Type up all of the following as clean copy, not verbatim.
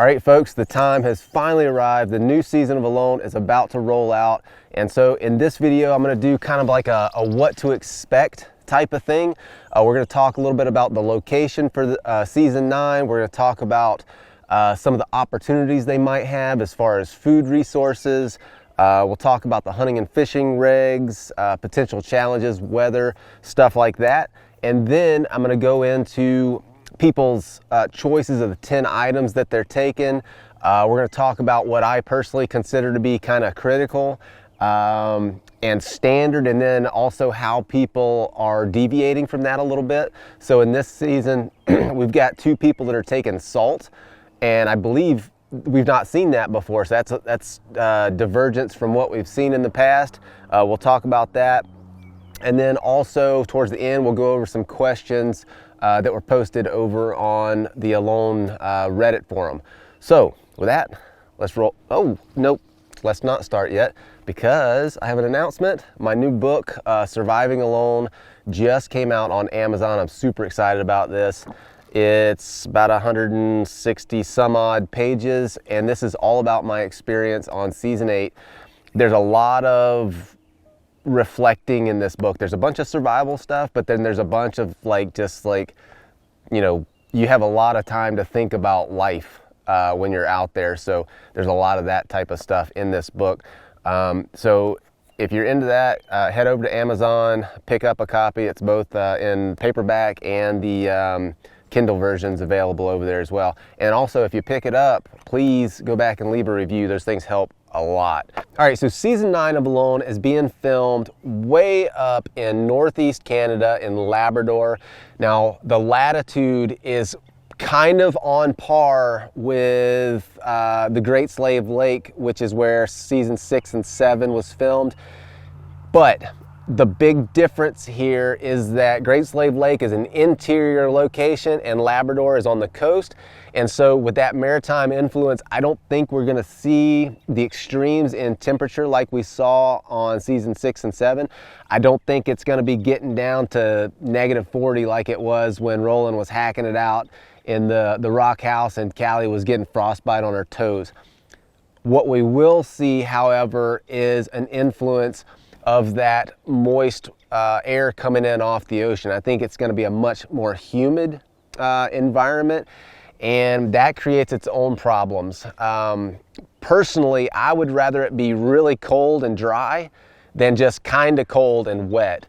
All right, folks, the time has finally arrived. The new season of Alone is about to roll out. And so in this video, I'm gonna do kind of like a what to expect type of thing. We're gonna talk a little bit about the location for the, season 9. We're gonna talk about some of the opportunities they might have as far as food resources. We'll talk about the hunting and fishing regs, potential challenges, weather, stuff like that. And then I'm gonna go into people's choices of the 10 items that they're taking. We're going to talk about what I personally consider to be kind of critical and standard, and then also how people are deviating from that a little bit. So in this season, we've got 2 people that are taking salt, and I believe we've not seen that before. So that's divergence from what we've seen in the past. We'll talk about that. And then also towards the end, we'll go over some questions that were posted over on the Alone Reddit forum. So with that, let's roll. Oh, nope, let's not start yet because I have an announcement. My new book, Surviving Alone, just came out on Amazon. I'm super excited about this. It's about 160 some odd pages, and this is all about my experience on season 8. There's a lot of reflecting in this book. There's a bunch of survival stuff, but then there's a bunch of you have a lot of time to think about life when you're out there. So there's a lot of that type of stuff in this book. So if you're into that, head over to Amazon, pick up a copy. It's both in paperback and the Kindle versions available over there as well. And also, if you pick it up, please go back and leave a review. Those things help a lot. All right, so season 9 of Alone is being filmed way up in northeast Canada in Labrador. Now, the latitude is kind of on par with the Great Slave Lake, which is where season 6 and 7 was filmed. But the big difference here is that Great Slave Lake is an interior location and Labrador is on the coast. And so with that maritime influence, I don't think we're gonna see the extremes in temperature like we saw on season 6 and 7. I don't think it's gonna be getting down to -40 like it was when Roland was hacking it out in the rock house and Callie was getting frostbite on her toes. What we will see, however, is an influence of that moist air coming in off the ocean. I think it's gonna be a much more humid environment, and that creates its own problems. Personally, I would rather it be really cold and dry than just kind of cold and wet.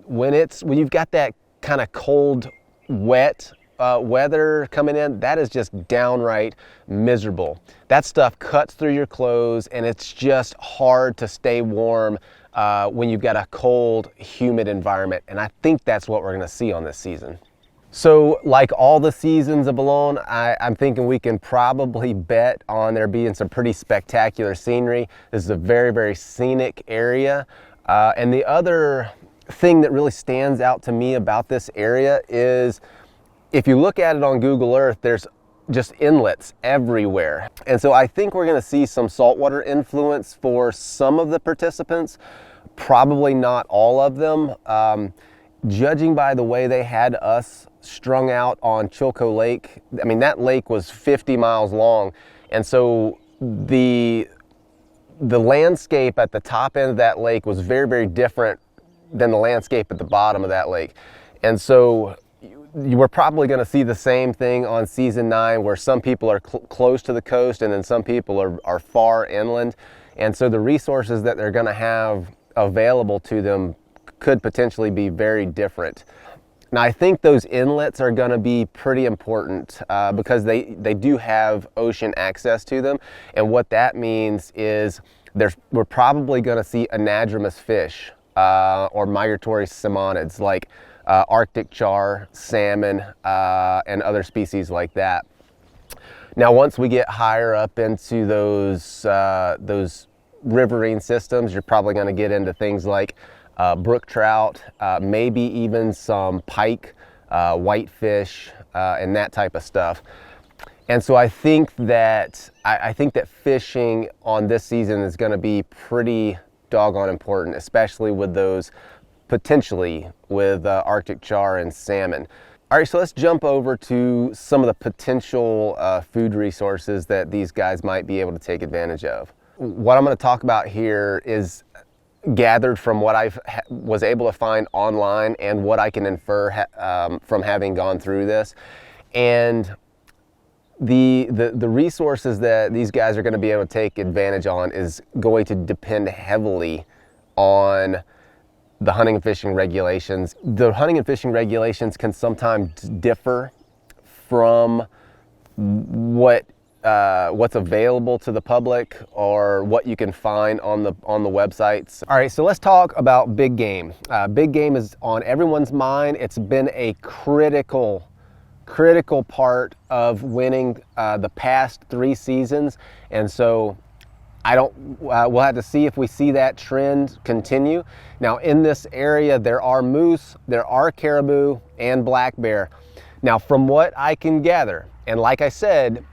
When you've got that kind of cold, wet weather coming in, that is just downright miserable. That stuff cuts through your clothes, and it's just hard to stay warm when you've got a cold, humid environment. And I think that's what we're gonna see on this season. So like all the seasons of Alone, I'm thinking we can probably bet on there being some pretty spectacular scenery. This is a very, very scenic area. And the other thing that really stands out to me about this area is if you look at it on Google Earth, there's just inlets everywhere. And so I think we're gonna see some saltwater influence for some of the participants, probably not all of them. Judging by the way they had us strung out on Chilco Lake, I mean, that lake was 50 miles long. And so the landscape at the top end of that lake was very, very different than the landscape at the bottom of that lake. And so we're probably going to see the same thing on season 9, where some people are close to the coast and then some people are far inland. And so the resources that they're going to have available to them could potentially be very different. Now, I think those inlets are going to be pretty important because they do have ocean access to them. And what that means is we're probably going to see anadromous fish or migratory salmonids like Arctic char, salmon, and other species like that. Now, once we get higher up into those riverine systems, you're probably going to get into things like brook trout, maybe even some pike, whitefish, and that type of stuff. And so I think that fishing on this season is going to be pretty doggone important, especially with those potentially with Arctic char and salmon. All right, so let's jump over to some of the potential food resources that these guys might be able to take advantage of. What I'm going to talk about here is gathered from what I was able to find online and what I can infer from having gone through this. And the resources that these guys are going to be able to take advantage on is going to depend heavily on the hunting and fishing regulations. The hunting and fishing regulations can sometimes differ from what's available to the public or what you can find on the websites. All right, so let's talk about big game. Big game is on everyone's mind. It's been a critical part of winning the past 3 seasons, and so we'll have to see if we see that trend continue. Now, in this area, there are moose, there are caribou, and black bear. Now, from what I can gather, and like I said,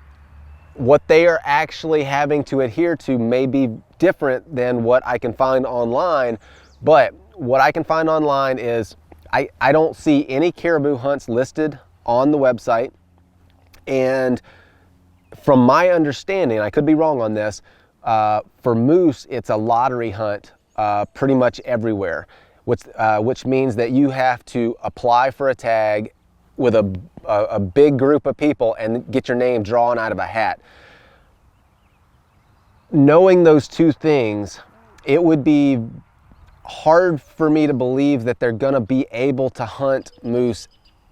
what they are actually having to adhere to may be different than what I can find online, but what I can find online is I don't see any caribou hunts listed on the website, and from my understanding, I could be wrong on this, for moose, it's a lottery hunt pretty much everywhere, which means that you have to apply for a tag with a big group of people and get your name drawn out of a hat. Knowing those two things, it would be hard for me to believe that they're going to be able to hunt moose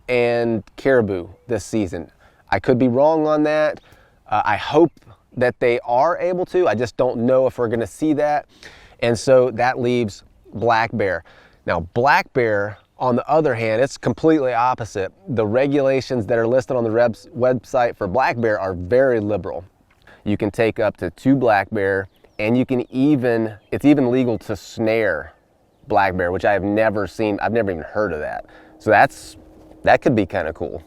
and caribou this season. I could be wrong on that. I hope that they are able to. I just don't know if we're going to see that. And so that leaves black bear. Now, black bear, on the other hand, it's completely opposite. The regulations that are listed on the website for black bear are very liberal. You can take up to 2 black bear, and it's even legal to snare black bear, which I have never seen. I've never even heard of that. So that could be kind of cool.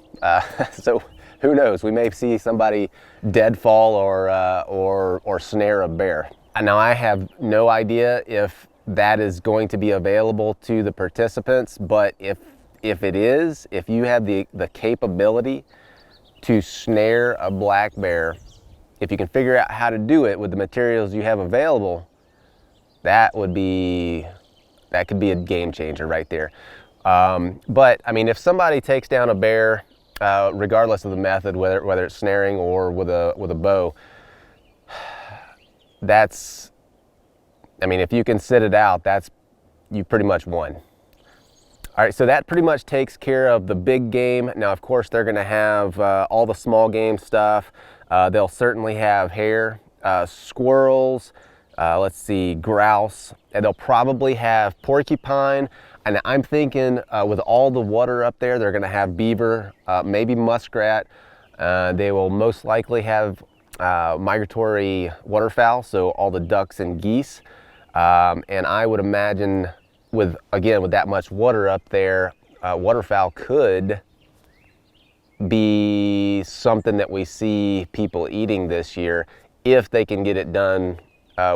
So who knows? We may see somebody deadfall or snare a bear. Now, I have no idea if that is going to be available to the participants, but if it is, if you have the capability to snare a black bear, if you can figure out how to do it with the materials you have available, that could be a game changer right there. But I mean, if somebody takes down a bear, regardless of the method, whether it's snaring or with a bow, if you can sit it out, you pretty much won. All right, so that pretty much takes care of the big game. Now, of course, they're going to have all the small game stuff. They'll certainly have hare, squirrels, grouse, and they'll probably have porcupine. And I'm thinking with all the water up there, they're going to have beaver, maybe muskrat. They will most likely have migratory waterfowl, so all the ducks and geese. And I would imagine with that much water up there, waterfowl could be something that we see people eating this year if they can get it done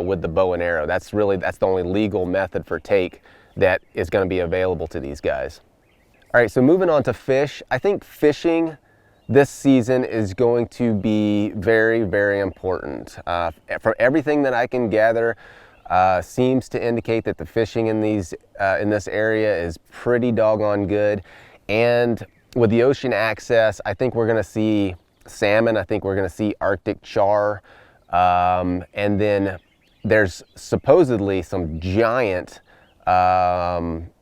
with the bow and arrow. That's the only legal method for take that is going to be available to these guys. All right, so moving on to fish. I think fishing this season is going to be very, very important. From everything that I can gather, seems to indicate that the fishing in this area is pretty doggone good. And with the ocean access, I think we're going to see salmon. I think we're going to see Arctic char. And then there's supposedly some giant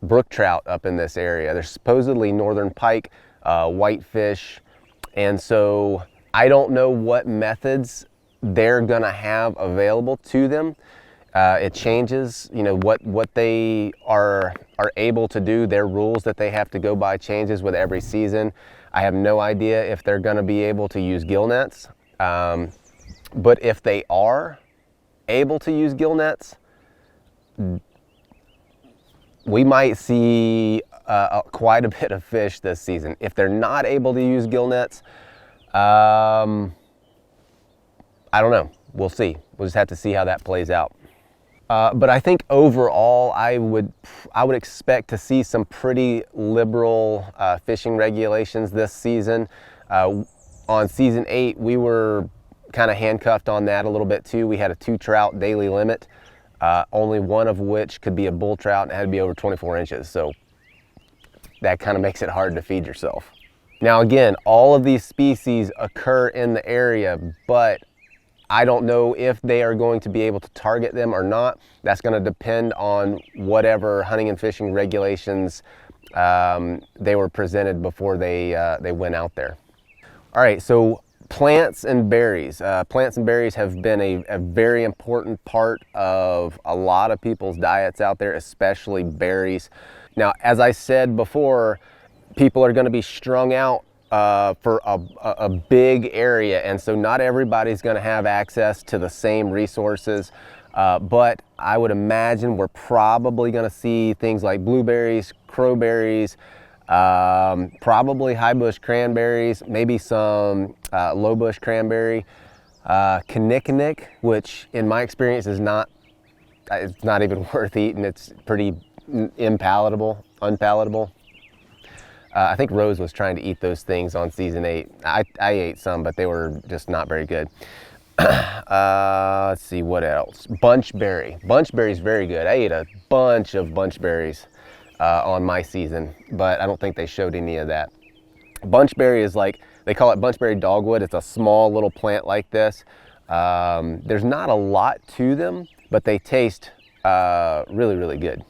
brook trout up in this area. There's supposedly northern pike, whitefish. And so I don't know what methods they're going to have available to them. It changes, what they are able to do. Their rules that they have to go by changes with every season. I have no idea if they're going to be able to use gill nets. But if they are able to use gill nets, we might see quite a bit of fish this season. If they're not able to use gill nets, I don't know. We'll see. We'll just have to see how that plays out. But I think overall, I would expect to see some pretty liberal fishing regulations this season. On season 8, we were kind of handcuffed on that a little bit too. We had a 2 trout daily limit, only one of which could be a bull trout, and it had to be over 24 inches. So that kind of makes it hard to feed yourself. Now again, all of these species occur in the area, but I don't know if they are going to be able to target them or not. That's going to depend on whatever hunting and fishing regulations they were presented before they went out there. All right, so plants and berries. Plants and berries have been a very important part of a lot of people's diets out there, especially berries. Now, as I said before, people are going to be strung out for a big area, and so not everybody's going to have access to the same resources, but I would imagine we're probably going to see things like blueberries, crowberries, probably high bush cranberries, maybe some low bush cranberry, kinnikinnick, which in my experience is it's not even worth eating. It's pretty unpalatable. I think Rose was trying to eat those things on season 8. I ate some, but they were just not very good. Let's see, what else? Bunchberry. Bunchberry is very good. I ate a bunch of bunchberries on my season, but I don't think they showed any of that. Bunchberry is like, they call it bunchberry dogwood. It's a small little plant like this. There's not a lot to them, but they taste really, really good.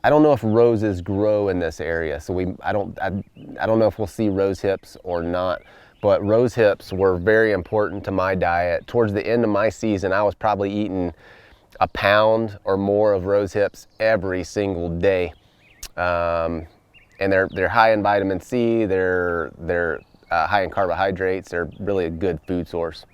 I don't know if roses grow in this area, so I don't know if we'll see rose hips or not, but rose hips were very important to my diet. Towards the end of my season, I was probably eating a pound or more of rose hips every single day. And they're high in vitamin C, they're high in carbohydrates, they're really a good food source.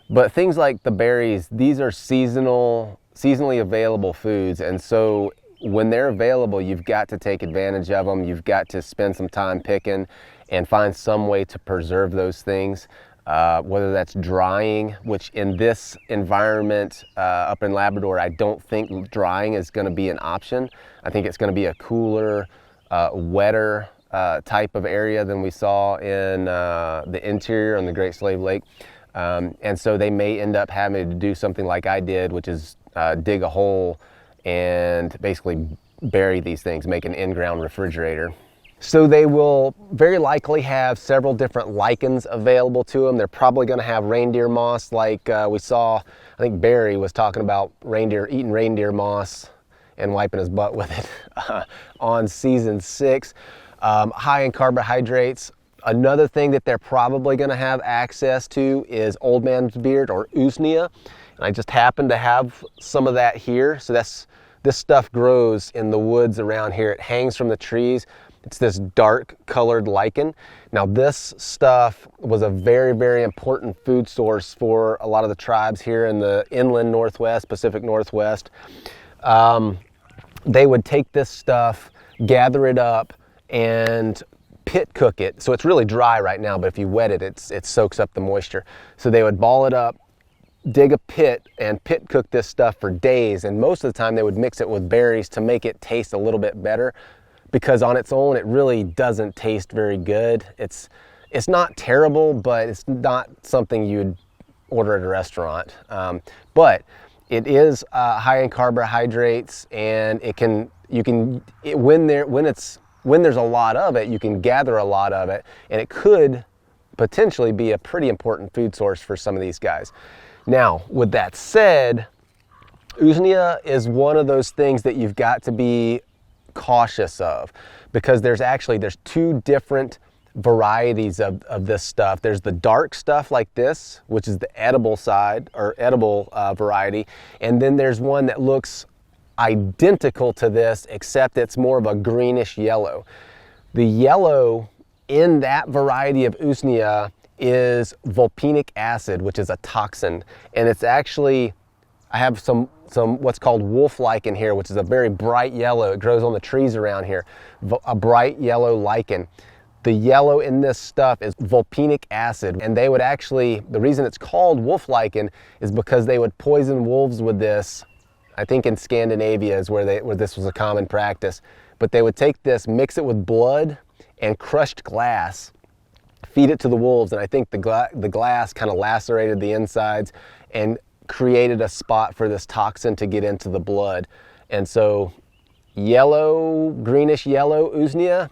But things like the berries, these are seasonally available foods, and so when they're available, you've got to take advantage of them. You've got to spend some time picking and find some way to preserve those things, whether that's drying, which in this environment up in Labrador, I don't think drying is going to be an option. I think it's going to be a cooler, wetter type of area than we saw in the interior on the Great Slave Lake. And so they may end up having to do something like I did, which is dig a hole and basically bury these things, make an in-ground refrigerator. So they will very likely have several different lichens available to them. They're probably going to have reindeer moss, like we saw. I think Barry was talking about eating reindeer moss and wiping his butt with it on season 6. High in carbohydrates. Another thing that they're probably going to have access to is old man's beard, or usnea. And I just happen to have some of that here. So this stuff grows in the woods around here. It hangs from the trees. It's this dark colored lichen. Now this stuff was a very, very important food source for a lot of the tribes here in the inland Northwest, Pacific Northwest. They would take this stuff, gather it up, and pit cook it. So it's really dry right now, but if you wet it, it soaks up the moisture. So they would ball it up, dig a pit, and pit cook this stuff for days, and most of the time they would mix it with berries to make it taste a little bit better, because on its own it really doesn't taste very good. It's not terrible, but it's not something you'd order at a restaurant. But it is high in carbohydrates, and when there's a lot of it, you can gather a lot of it, and it could potentially be a pretty important food source for some of these guys. Now, with that said, usnea is one of those things that you've got to be cautious of, because there's 2 different varieties of this stuff. There's the dark stuff like this, which is the edible side, or edible variety, and then there's one that looks identical to this, except it's more of a greenish yellow. The yellow in that variety of usnea is volcanic acid, which is a toxin, and it's actually, I have some what's called wolf lichen here, which is a very bright yellow. It grows on the trees around here, a bright yellow lichen. The yellow in this stuff is volcanic acid, and they would actually, the reason it's called wolf lichen is because they would poison wolves with this I think in Scandinavia is where this was a common practice. But they would take this, mix it with blood and crushed glass, feed it to the wolves, and I think the glass kind of lacerated the insides and created a spot for this toxin to get into the blood. And so yellow, greenish yellow usnea,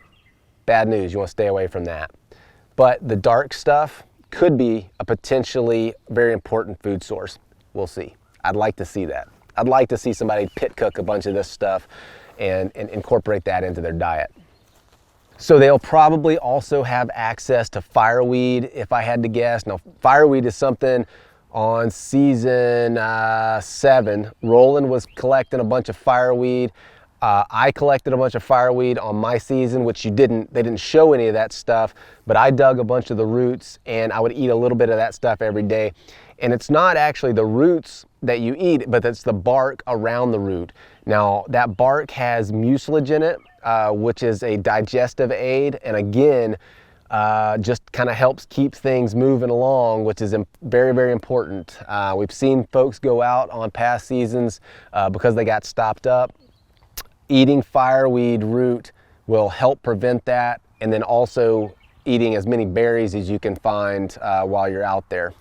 bad news, you want to stay away from that. But the dark stuff could be a potentially very important food source. We'll see. I'd like to see that. I'd like to see somebody pit cook a bunch of this stuff and incorporate that into their diet. So they'll probably also have access to fireweed, if I had to guess. Now, fireweed is something on season 7. Roland was collecting a bunch of fireweed. I collected a bunch of fireweed on my season, which they didn't show any of that stuff, but I dug a bunch of the roots and I would eat a little bit of that stuff every day. And it's not actually the roots that you eat, but it's the bark around the root. Now, that bark has mucilage in it, which is a digestive aid, and again, just kind of helps keep things moving along, which is very, very important. We've seen folks go out on past seasons because they got stopped up. Eating fireweed root will help prevent that, and then also eating as many berries as you can find while you're out there.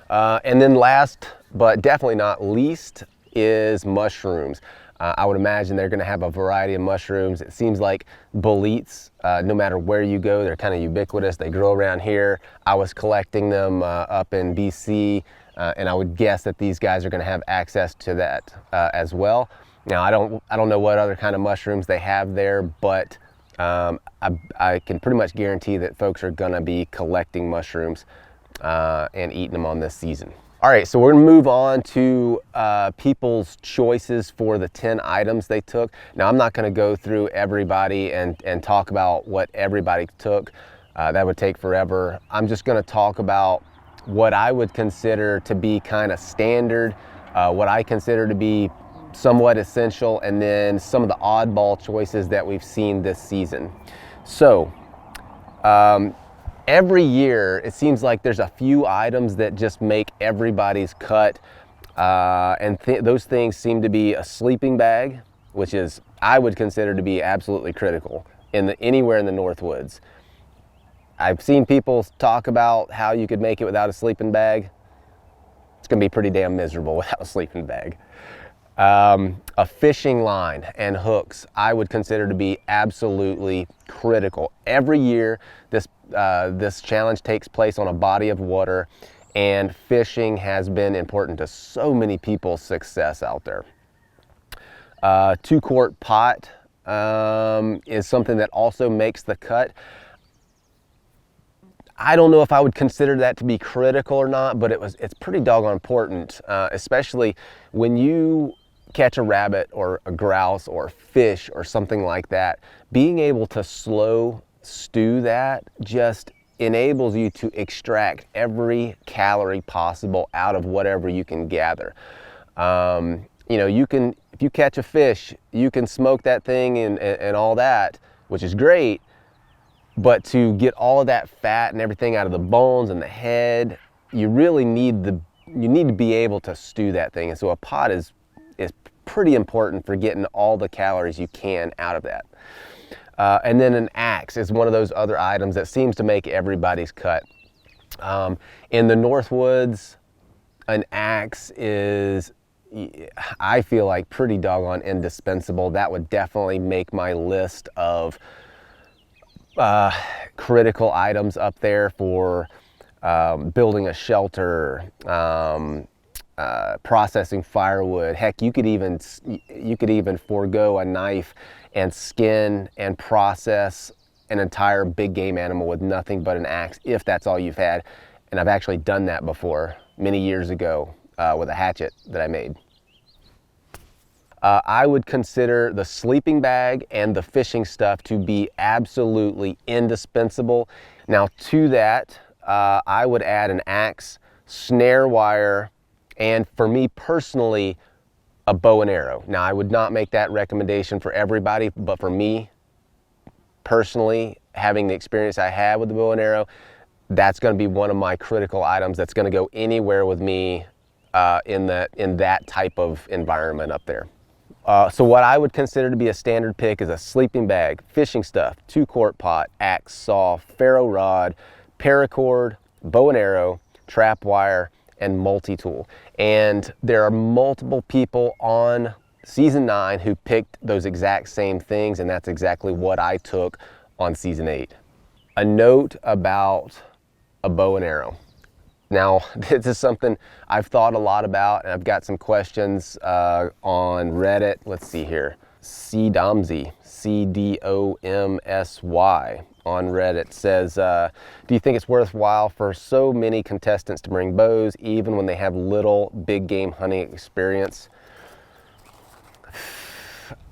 And then last, but definitely not least, is mushrooms. I would imagine they're going to have a variety of mushrooms. It seems like boletes, no matter where you go, they're kind of ubiquitous. They grow around here. I was collecting them up in BC, and I would guess that these guys are going to have access to that as well. Now, I don't know what other kind of mushrooms they have there, but I can pretty much guarantee that folks are going to be collecting mushrooms and eating them on this season. All right, so we're gonna move on to people's choices for the 10 items they took. Now, I'm not gonna go through everybody and talk about what everybody took. That would take forever. I'm just gonna talk about what I would consider to be kind of standard, what I consider to be somewhat essential, and then some of the oddball choices that we've seen this season. So, every year, it seems like there's a few items that just make everybody's cut, and those things seem to be a sleeping bag, which is, I would consider to be absolutely critical anywhere in the North Woods. I've seen people talk about how you could make it without a sleeping bag. It's gonna be pretty damn miserable without a sleeping bag. A fishing line and hooks, I would consider to be absolutely critical. Every year, this challenge takes place on a body of water, and fishing has been important to so many people's success out there. 2-quart pot is something that also makes the cut. I don't know if I would consider that to be critical or not, but it's pretty doggone important, especially when you catch a rabbit or a grouse or a fish or something like that. Being able to slow stew that just enables you to extract every calorie possible out of whatever you can gather. You know, if you catch a fish, you can smoke that thing and all that, which is great, but to get all of that fat and everything out of the bones and the head, you really need to be able to stew that thing. And so a pot is pretty important for getting all the calories you can out of that. And then an axe is one of those other items that seems to make everybody's cut. In the North Woods, an axe is, I feel like, pretty doggone indispensable. That would definitely make my list of critical items up there for building a shelter, processing firewood. Heck, you could even forego a knife and skin and process an entire big game animal with nothing but an axe, if that's all you've had. And I've actually done that before many years ago with a hatchet that I made. I would consider the sleeping bag and the fishing stuff to be absolutely indispensable. Now, to that, I would add an axe, snare wire, and for me personally, a bow and arrow. Now, I would not make that recommendation for everybody, but for me personally, having the experience I had with the bow and arrow, that's going to be one of my critical items that's going to go anywhere with me in that type of environment up there. So what I would consider to be a standard pick is a sleeping bag, fishing stuff, 2-quart pot, axe, saw, ferro rod, paracord, bow and arrow, trap wire, and multi-tool. And there are multiple people on season 9 who picked those exact same things, and that's exactly what I took on season 8. A note about a bow and arrow. Now, this is something I've thought a lot about, and I've got some questions on Reddit. Let's see here. CDOMSY, CDOMSY on Reddit says, do you think it's worthwhile for so many contestants to bring bows even when they have little big game hunting experience?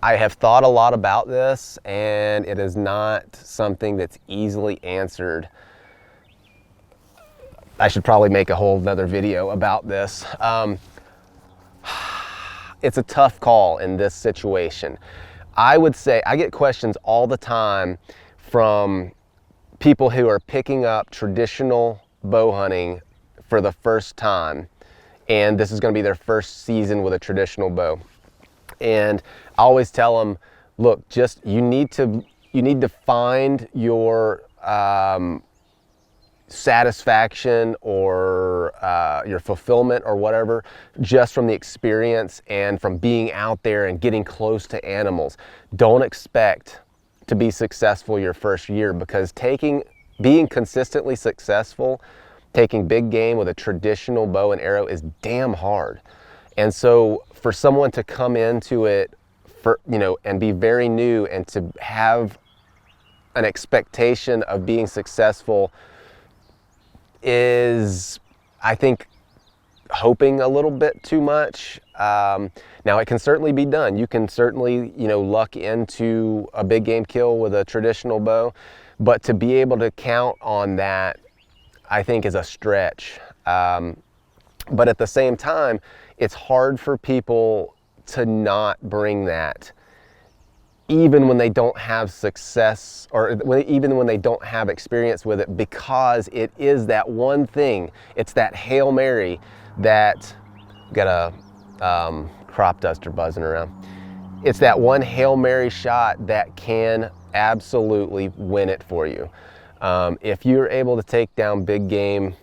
I have thought a lot about this, and it is not something that's easily answered. I should probably make a whole nother video about this. It's a tough call in this situation. I would say I get questions all the time from people who are picking up traditional bow hunting for the first time, and this is going to be their first season with a traditional bow. And I always tell them, look, just you need to find your satisfaction or your fulfillment or whatever just from the experience and from being out there and getting close to animals. Don't expect to be successful your first year, because being consistently successful taking big game with a traditional bow and arrow is damn hard. And so for someone to come into it and be very new and to have an expectation of being successful is, I think, hoping a little bit too much. Now it can certainly be done. You can certainly, luck into a big game kill with a traditional bow, but to be able to count on that, I think, is a stretch. But at the same time, it's hard for people to not bring that, even when they don't have success or even when they don't have experience with it, because it is that one thing. It's that Hail Mary that, got a crop duster buzzing around. It's that one Hail Mary shot that can absolutely win it for you. If you're able to take down big game,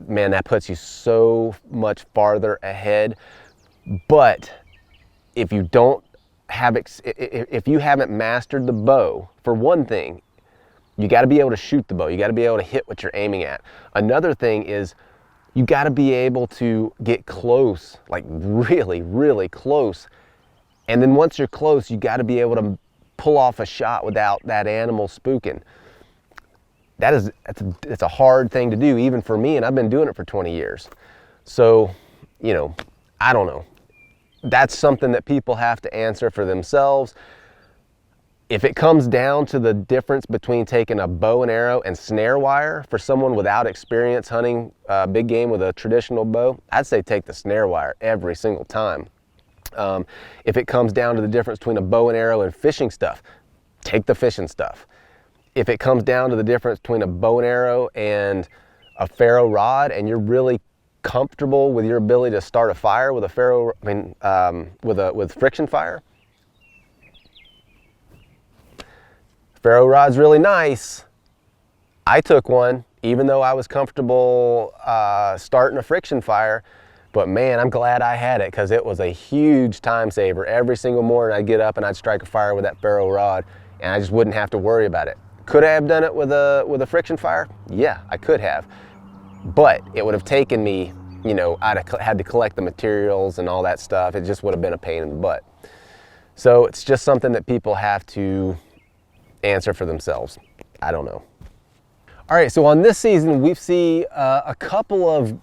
man, that puts you so much farther ahead. But if you haven't mastered the bow, for one thing, you got to be able to shoot the bow. You got to be able to hit what you're aiming at. Another thing is you got to be able to get close, like really, really close. And then once you're close, you got to be able to pull off a shot without that animal spooking. It's a hard thing to do, even for me, and I've been doing it for 20 years. So, I don't know. That's something that people have to answer for themselves. If it comes down to the difference between taking a bow and arrow and snare wire for someone without experience hunting big game with a traditional bow, I'd say take the snare wire every single time. If it comes down to the difference between a bow and arrow and fishing stuff, take the fishing stuff. If it comes down to the difference between a bow and arrow and a ferro rod, and you're really comfortable with your ability to start a fire with a with friction fire, ferro rod's really nice. I took one, even though I was comfortable starting a friction fire, but man, I'm glad I had it, because it was a huge time saver. Every single morning I'd get up and I'd strike a fire with that ferro rod, and I just wouldn't have to worry about it. Could I have done it with a friction fire? Yeah, I could have. But it would have taken me, I'd have had to collect the materials and all that stuff. It just would have been a pain in the butt. So it's just something that people have to answer for themselves. I don't know. All right, so on this season, we see a couple of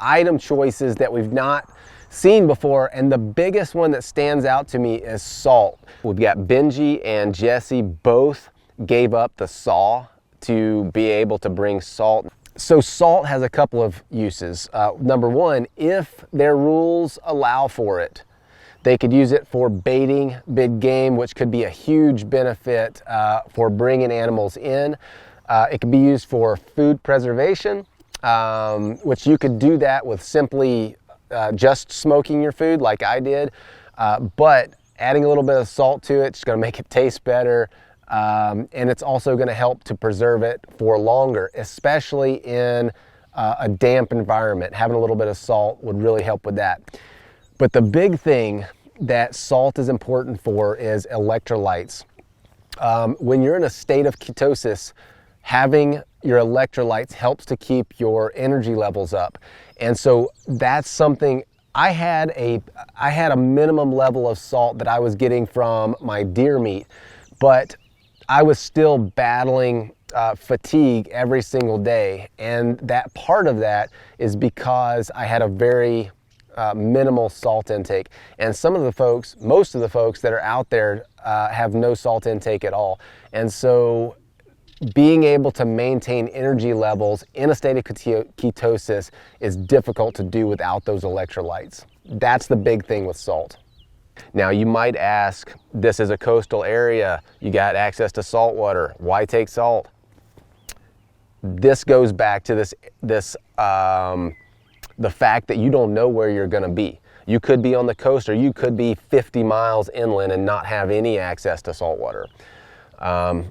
item choices that we've not seen before, and the biggest one that stands out to me is salt. We've got Benji and Jesse both gave up the saw to be able to bring salt. So salt has a couple of uses. Number one, if their rules allow for it, they could use it for baiting big game, which could be a huge benefit for bringing animals in. It could be used for food preservation. which you could do that with simply just smoking your food like I did, but adding a little bit of salt to it, it's going to make it taste better, and it's also going to help to preserve it for longer, especially in a damp environment. Having a little bit of salt would really help with that. But the big thing that salt is important for is electrolytes. When you're in a state of ketosis, having your electrolytes helps to keep your energy levels up. And so that's something, I had a minimum level of salt that I was getting from my deer meat, but I was still battling fatigue every single day. And that part of that is because I had a very minimal salt intake. And most of the folks that are out there have no salt intake at all. And so being able to maintain energy levels in a state of ketosis is difficult to do without those electrolytes. That's the big thing with salt. Now you might ask, this is a coastal area, you got access to salt water, why take salt? This goes back to the fact that you don't know where you're going to be. You could be on the coast, or you could be 50 miles inland and not have any access to salt water.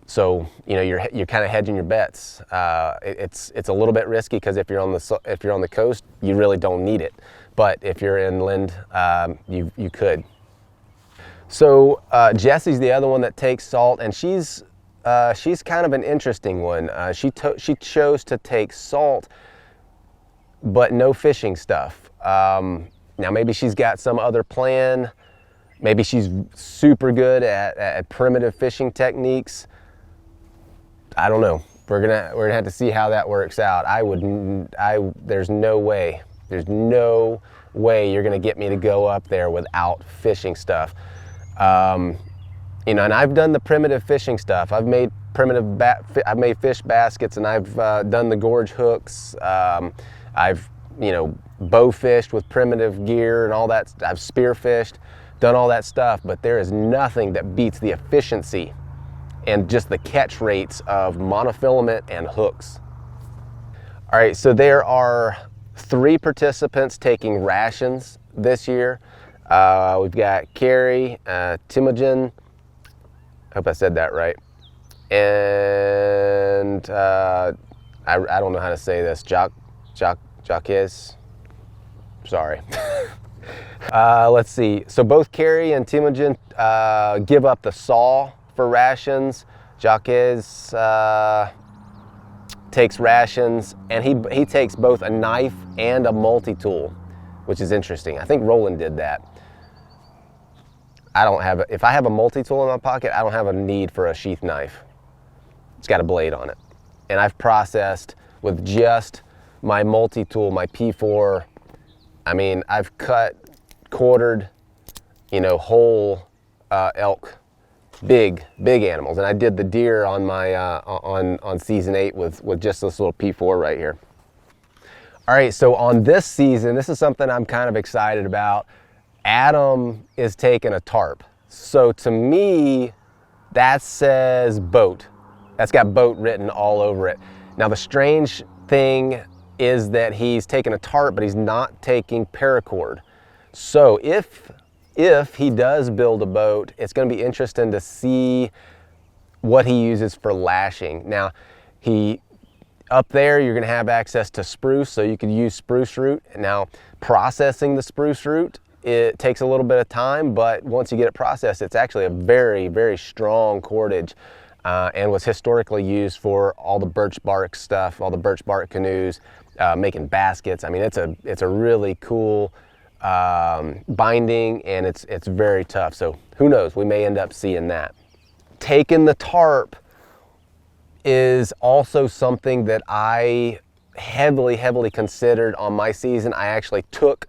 So you're kind of hedging your bets. It's a little bit risky because if you're on the coast, you really don't need it. But if you're inland, you could. So Jessie's the other one that takes salt, and she's kind of an interesting one. She chose to take salt, but no fishing stuff. Now maybe she's got some other plan. Maybe she's super good at primitive fishing techniques. I don't know. We're gonna have to see how that works out. There's no way you're gonna get me to go up there without fishing stuff. And I've done the primitive fishing stuff. I've made fish baskets, and I've done the gorge hooks. I've bow fished with primitive gear and all that. I've spear fished, done all that stuff, but there is nothing that beats the efficiency and just the catch rates of monofilament and hooks. All right, so there are 3 participants taking rations this year. We've got Carrie, Timogen, I hope I said that right, and I don't know how to say this, Jaques, sorry. Let's see, so both Carrie and Timogen give up the saw for rations. Jaques takes rations, and he takes both a knife and a multi-tool, which is interesting. I think Roland did that. If I have a multi-tool in my pocket, I don't have a need for a sheath knife. It's got a blade on it. And I've processed with just my multi-tool, my P4. I mean, I've cut, quartered, whole elk, big animals. And I did the deer on my on season 8 with just this little P4 right here. All right, so on this season, this is something I'm kind of excited about. Adam is taking a tarp. So to me, that says boat. That's got boat written all over it. Now the strange thing is that he's taking a tarp, but he's not taking paracord. So if he does build a boat, it's going to be interesting to see what he uses for lashing. Now, up there, you're going to have access to spruce, so you could use spruce root. Now, processing the spruce root, it takes a little bit of time, but once you get it processed, it's actually a very, very strong cordage, and was historically used for all the birch bark stuff, all the birch bark canoes, making baskets. I mean, it's a really cool binding, and it's very tough. So who knows? We may end up seeing that. Taking the tarp is also something that I heavily considered on my season. I actually took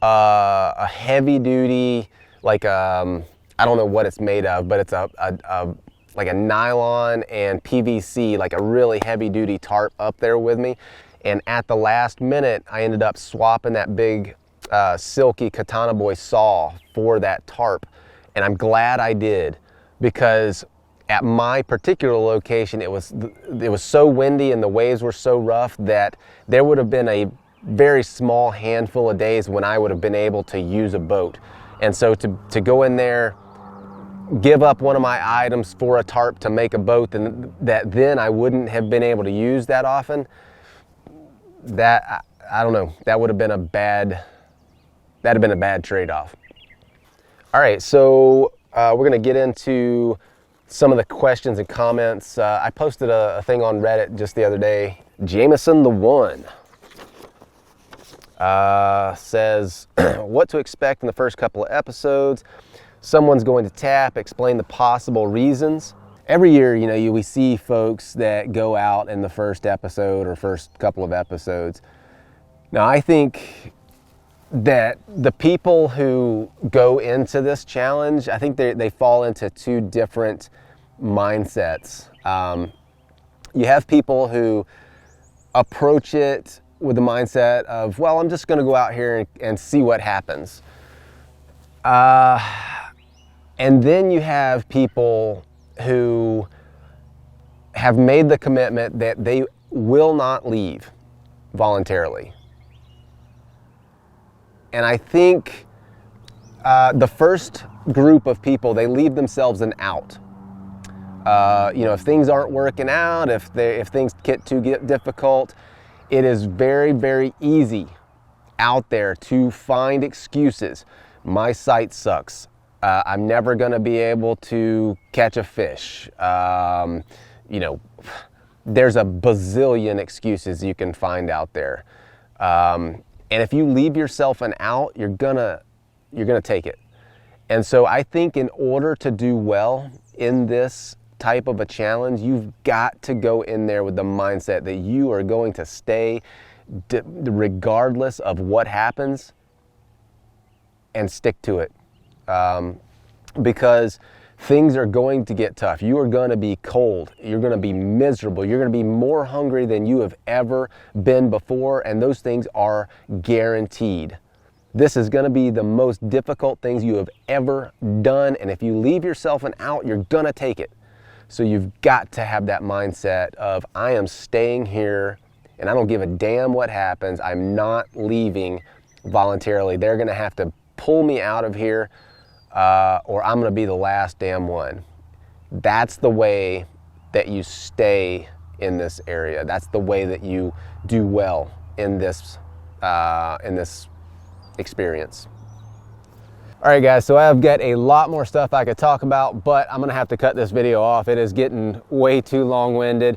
a heavy duty, like I don't know what it's made of, but it's like a nylon and PVC, like a really heavy duty tarp up there with me. And at the last minute, I ended up swapping that big silky Katana Boy saw for that tarp. And I'm glad I did, because at my particular location, it was so windy and the waves were so rough that there would have been a very small handful of days when I would have been able to use a boat. And so to go in there, give up one of my items for a tarp to make a boat, and that then I wouldn't have been able to use that often, that, I don't know, that would have been a bad trade-off. All right, so we're gonna get into some of the questions and comments. I posted a thing on Reddit just the other day. Jameson the One says, what to expect in the first couple of episodes. Someone's going to tap, explain the possible reasons. Every year, you know, we see folks that go out in the first episode or first couple of episodes. Now, I think that the people who go into this challenge, I think they fall into two different mindsets. You have people who approach it with the mindset of, well, I'm just going to go out here and see what happens. And then you have people who have made the commitment that they will not leave voluntarily. And I think the first group of people, they leave themselves an out. You know, if things aren't working out, if things get too difficult, it is very, very easy out there to find excuses. My sight sucks. I'm never going to be able to catch a fish. You know, there's a bazillion excuses you can find out there. And if you leave yourself an out, you're gonna take it. And so I think in order to do well in this type of a challenge, you've got to go in there with the mindset that you are going to stay regardless of what happens, and stick to it. Because things are going to get tough. You are going to be cold. You're going to be miserable. You're going to be more hungry than you have ever been before, and those things are guaranteed. This is going to be the most difficult things you have ever done, and if you leave yourself an out, you're going to take it. So you've got to have that mindset of, I am staying here, and I don't give a damn what happens. I'm not leaving voluntarily. They're going to have to pull me out of here, or I'm going to be the last damn one. That's the way that you stay in this area. That's the way that you do well in this experience. All right, guys, so I've got a lot more stuff I could talk about, but I'm gonna have to cut this video off. It is getting way too long-winded.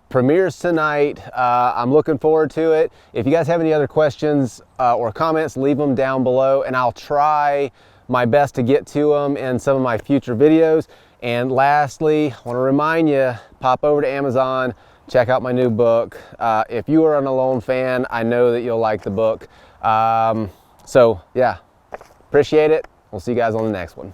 Premieres tonight. I'm looking forward to it. If you guys have any other questions or comments, leave them down below, and I'll try my best to get to them in some of my future videos. And lastly, I want to remind you, pop over to Amazon, check out my new book. If you are an Alone fan, I know that you'll like the book. So yeah, appreciate it. We'll see you guys on the next one.